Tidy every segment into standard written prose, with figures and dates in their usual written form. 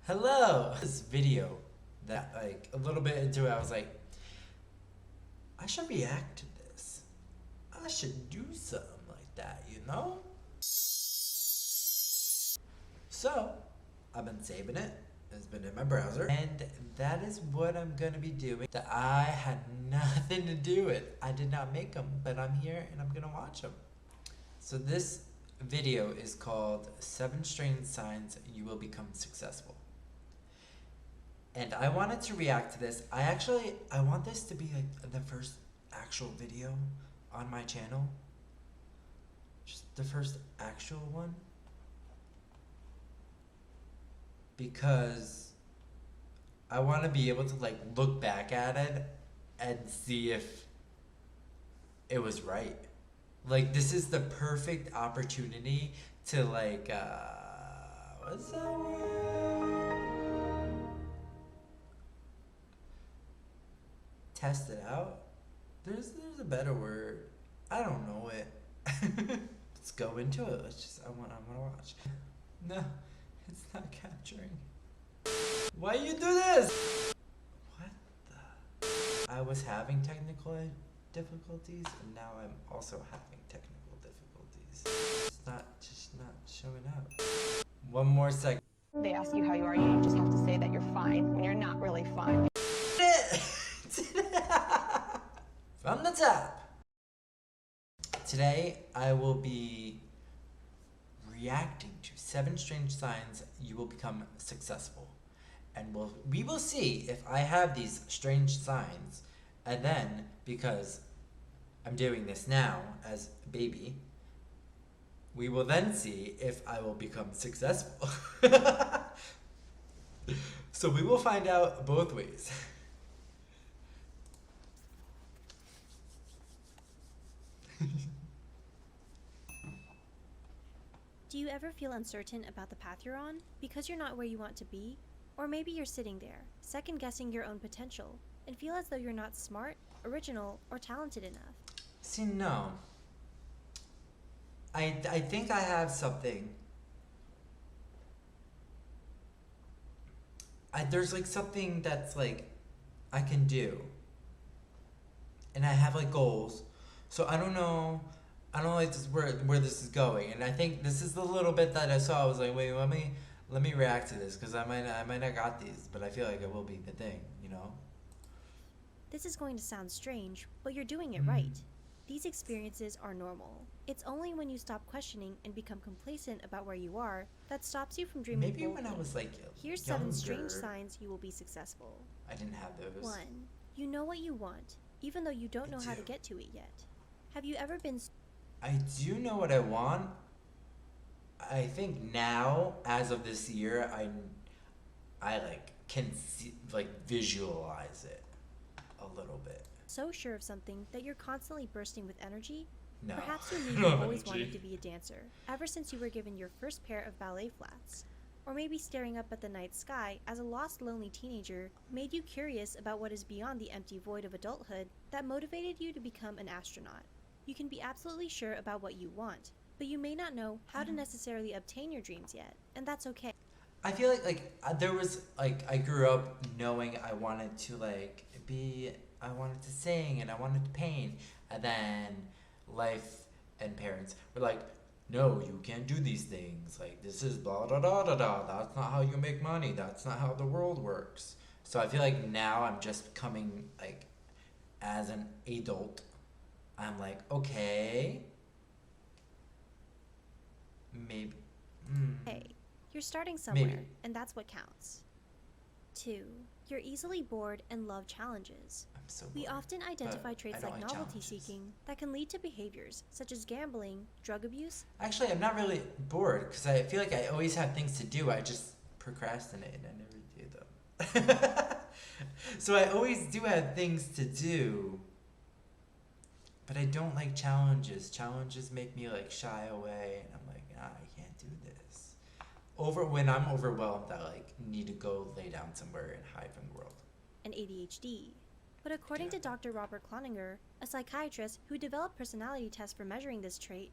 Hello! This video that like a little bit into it, I was like, I should react to this. I should do something like that, you know? So, I've been saving it. It's been in my browser. And that is what I'm gonna be doing. That I had nothing to do with. I did not make them, but I'm here and I'm gonna watch them. So this video is called 7 Strange Signs You Will Become Successful. And I wanted to react to this. I want this to be like the first actual video on my channel. Just the first actual one. Because I want to be able to like look back at it and see if it was right. Like this is the perfect opportunity to like, what's that word? Test it out. There's a better word. I don't know it. Let's go into it. I want to watch. No, it's not capturing. Why you do this? What the? I was having technical difficulties and now I'm also having technical difficulties. It's just not showing up. One more second. They ask you how you are, you just have to say that you're fine when you're not really fine. From the top. Today I will be reacting to 7 strange signs you will become successful. And we will see if I have these strange signs, and then because I'm doing this now as a baby, we will then see if I will become successful. So we will find out both ways. Do you ever feel uncertain about the path you're on because you're not where you want to be? Or maybe you're sitting there, second-guessing your own potential, and feel as though you're not smart, original, or talented enough? See, no. I think I have something. There's like something that's like I can do. And I have like goals. So I don't know like this, where this is going. And I think this is the little bit that I saw. I was like, wait, let me react to this because I might not got these, but I feel like it will be the thing, you know? This is going to sound strange, but you're doing it right. These experiences are normal. It's only when you stop questioning and become complacent about where you are that stops you from dreaming Maybe boldly. when I was like Here's younger, 7 strange signs you will be successful. I didn't have those. 1. You know what you want, even though you don't know how to get to it yet. Have you ever been... I do know what I want. I think now, as of this year, I like can see, like visualize it a little bit. so sure of something that you're constantly bursting with energy? No. Perhaps you knew No you always energy. wanted to be a dancer, ever since you were given your first pair of ballet flats. Or maybe staring up at the night sky as a lost, lonely teenager made you curious about what is beyond the empty void of adulthood that motivated you to become an astronaut. You can be absolutely sure about what you want, but you may not know how to necessarily obtain your dreams yet, and that's okay. I feel like there was like I grew up knowing I wanted to like I wanted to sing and I wanted to paint, and then life and parents were like, no, you can't do these things, like this is blah da da da da, that's not how you make money, that's not how the world works. So I feel like now I'm just coming like as an adult, I'm like, okay, maybe Hey, you're starting somewhere, Maybe. and that's what counts. 2. You're easily bored and love challenges. I'm so We bored, often but identify I traits don't like like novelty challenges. seeking that can lead to behaviors such as gambling, drug abuse. Actually, I'm not really bored because I feel like I always have things to do. I just procrastinate and I never do them. So I always do have things to do, but I don't like challenges. Challenges make me like shy away, and I'm like, I can't do this. When I'm overwhelmed, I like need to go lay down somewhere and hide from the world. And ADHD. But according to Dr. Robert Cloninger, a psychiatrist who developed personality tests for measuring this trait,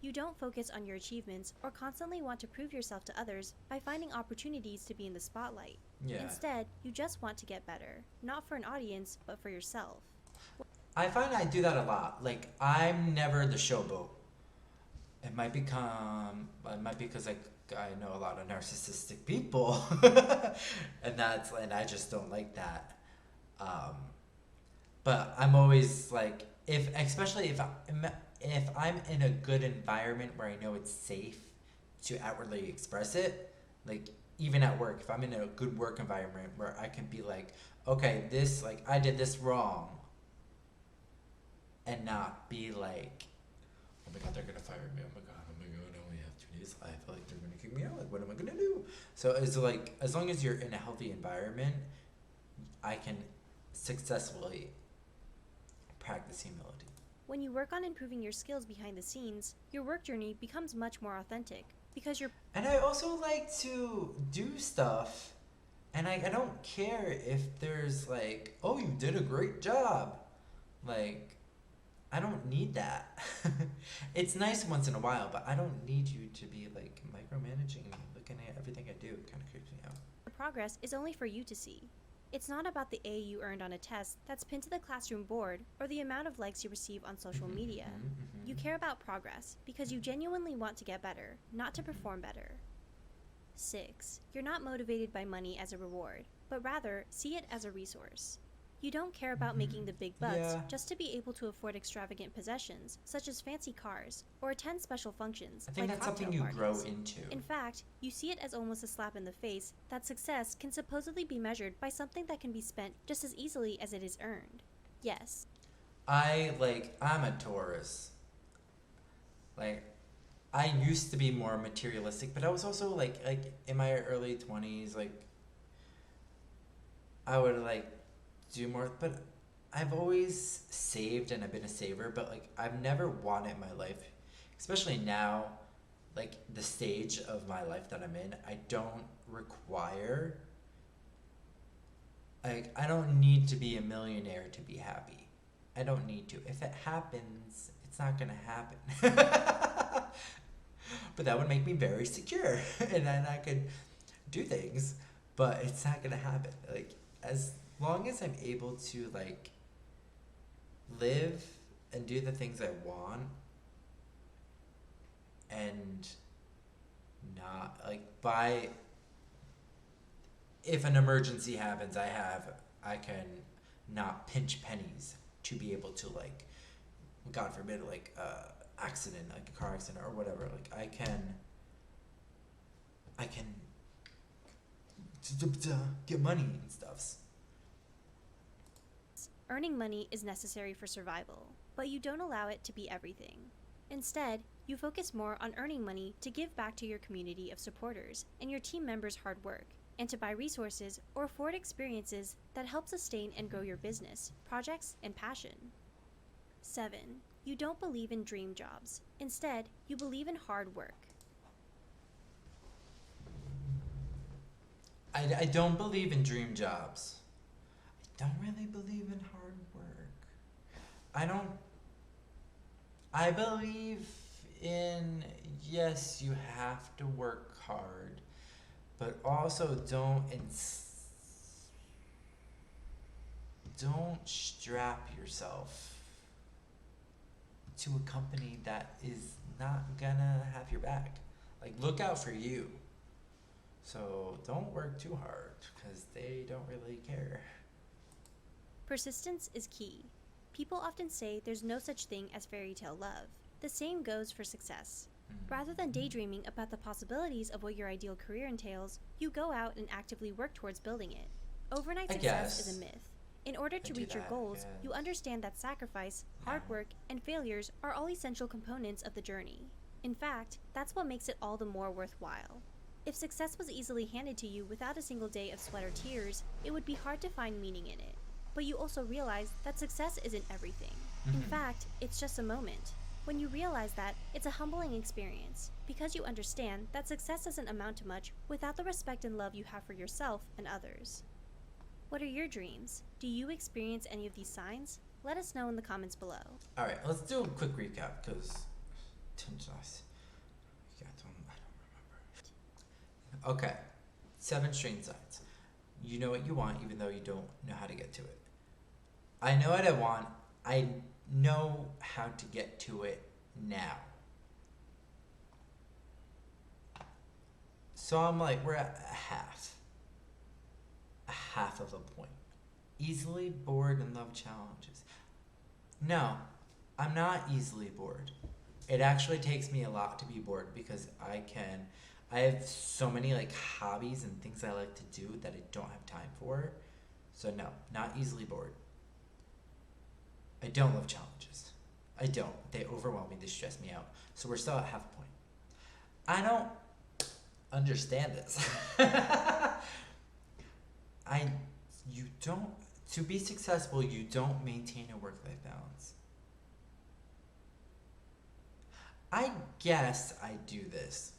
You don't focus on your achievements or constantly want to prove yourself to others by finding opportunities to be in the spotlight. Yeah. Instead, you just want to get better, not for an audience, but for yourself. I find I do that a lot. Like, I'm never the showboat. It might be because like I know a lot of narcissistic people, and I just don't like that. But I'm always like, especially if I'm in a good environment where I know it's safe to outwardly express it, like even at work, if I'm in a good work environment where I can be like, okay, this, like, I did this wrong, and not be like, oh my god, they're gonna fire me, oh my god, I only have 2 days, I feel like they're gonna kick me out, like, what am I gonna do? So it's like, as long as you're in a healthy environment, I can successfully practice humility. When you work on improving your skills behind the scenes, your work journey becomes much more authentic because you're. And I also like to do stuff, and I don't care if there's like, oh, you did a great job. Like, I don't need that. It's nice once in a while, but I don't need you to be like micromanaging me, looking at everything I do. It kind of creeps me out. Your progress is only for you to see. It's not about the A you earned on a test that's pinned to the classroom board or the amount of likes you receive on social media. You care about progress because you genuinely want to get better, not to perform better. 6. You're not motivated by money as a reward, but rather see it as a resource. You don't care about making the big bucks just to be able to afford extravagant possessions, such as fancy cars, or attend special functions. I think like that's something cocktail you grow parties. into. In fact, you see it as almost a slap in the face that success can supposedly be measured by something that can be spent just as easily as it is earned. Yes. I'm a Taurus. Like, I used to be more materialistic, but I was also like in my early 20s, like, I would like do more, but I've always saved and I've been a saver, but like I've never wanted my life, especially now, like the stage of my life that I'm in, I don't require, like, I don't need to be a millionaire to be happy. I don't need to. If it happens, it's not gonna happen. But that would make me very secure and then I could do things, but it's not gonna happen. Like, as long as I'm able to like live and do the things I want and not like if an emergency happens, I can not pinch pennies to be able to, like, God forbid, like accident, like a car accident or whatever, like I can get money and stuff. Earning money is necessary for survival, but you don't allow it to be everything. Instead, you focus more on earning money to give back to your community of supporters and your team members' hard work, and to buy resources or afford experiences that help sustain and grow your business, projects, and passion. 7. You don't believe in dream jobs. Instead, you believe in hard work. I don't believe in dream jobs. I don't really believe in hard work. I believe in, yes, you have to work hard, but also don't strap yourself to a company that is not gonna have your back. Like, look out for you. So don't work too hard because they don't really care. Persistence is key. People often say there's no such thing as fairy tale love. The same goes for success. Rather than daydreaming about the possibilities of what your ideal career entails, you go out and actively work towards building it. Overnight success is a myth. In order to reach your goals, you understand that sacrifice, hard work, and failures are all essential components of the journey. In fact, that's what makes it all the more worthwhile. If success was easily handed to you without a single day of sweat or tears, it would be hard to find meaning in it. But you also realize that success isn't everything. In fact, it's just a moment. When you realize that, it's a humbling experience, because you understand that success doesn't amount to much without the respect and love you have for yourself and others. What are your dreams? Do you experience any of these signs? Let us know in the comments below. Alright, let's do a quick recap, because Okay, 7 string signs. You know what you want even though you don't know how to get to it. I know what I want. I know how to get to it now. So I'm like, we're at a half of a point. Easily bored and love challenges. No, I'm not easily bored. It actually takes me a lot to be bored because I have so many like hobbies and things I like to do that I don't have time for. So no, not easily bored. I don't love challenges. I don't. They overwhelm me, they stress me out. So we're still at half a point. I don't understand this. To be successful, you don't maintain a work-life balance. I guess I do this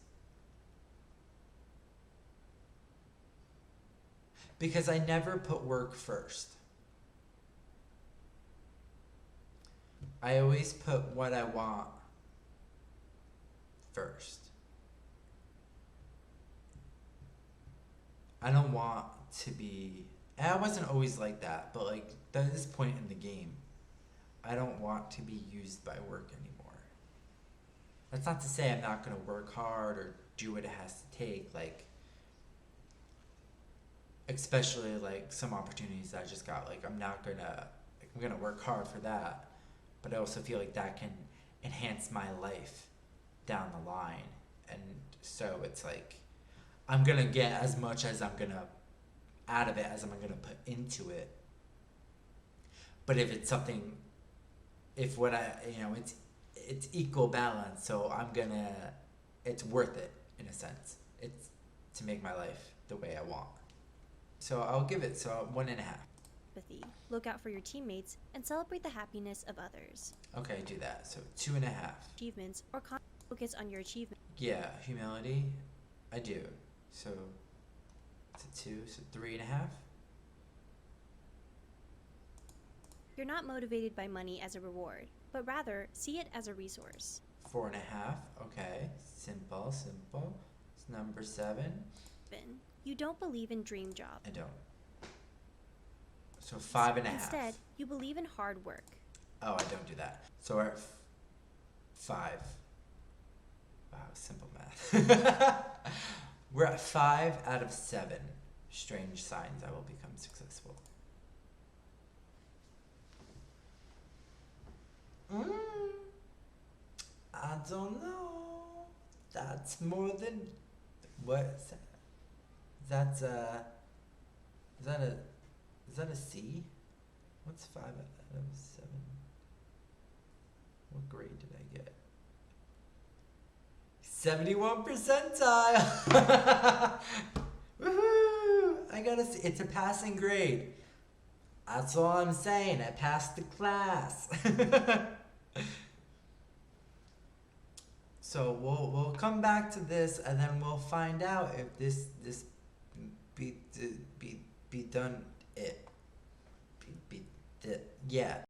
because I never put work first. I always put what I want first. I don't want to be, and I wasn't always like that, but like at this point in the game, I don't want to be used by work anymore. That's not to say I'm not going to work hard or do what it has to take, like, especially like some opportunities that I just got, like I'm gonna work hard for that, but I also feel like that can enhance my life down the line, and so it's like I'm gonna get as much as I'm gonna out of it as I'm gonna put into it. But if it's something, if what it's equal balance, so it's worth it in a sense. It's to make my life the way I want. So I'll give it 1.5. Empathy. Look out for your teammates and celebrate the happiness of others. Okay, do that. So 2.5. Achievements or focus on your achievement. Yeah, humility, I do. So it's a 2, so 3.5. You're not motivated by money as a reward, but rather see it as a resource. 4.5. Okay, simple. It's number 7. You don't believe in dream jobs. I don't. So 5.5. Instead, you believe in hard work. Oh, I don't do that. So we're at 5. Wow, simple math. We're at 5 out of 7 strange signs I will become successful. I don't know. That's more than what is that? Is that a C? What's 5 out of 7? What grade did I get? 71 percentile. Woohoo! I got a C. It's a passing grade. That's all I'm saying. I passed the class. So we'll come back to this, and then we'll find out if this be done it. Yeah.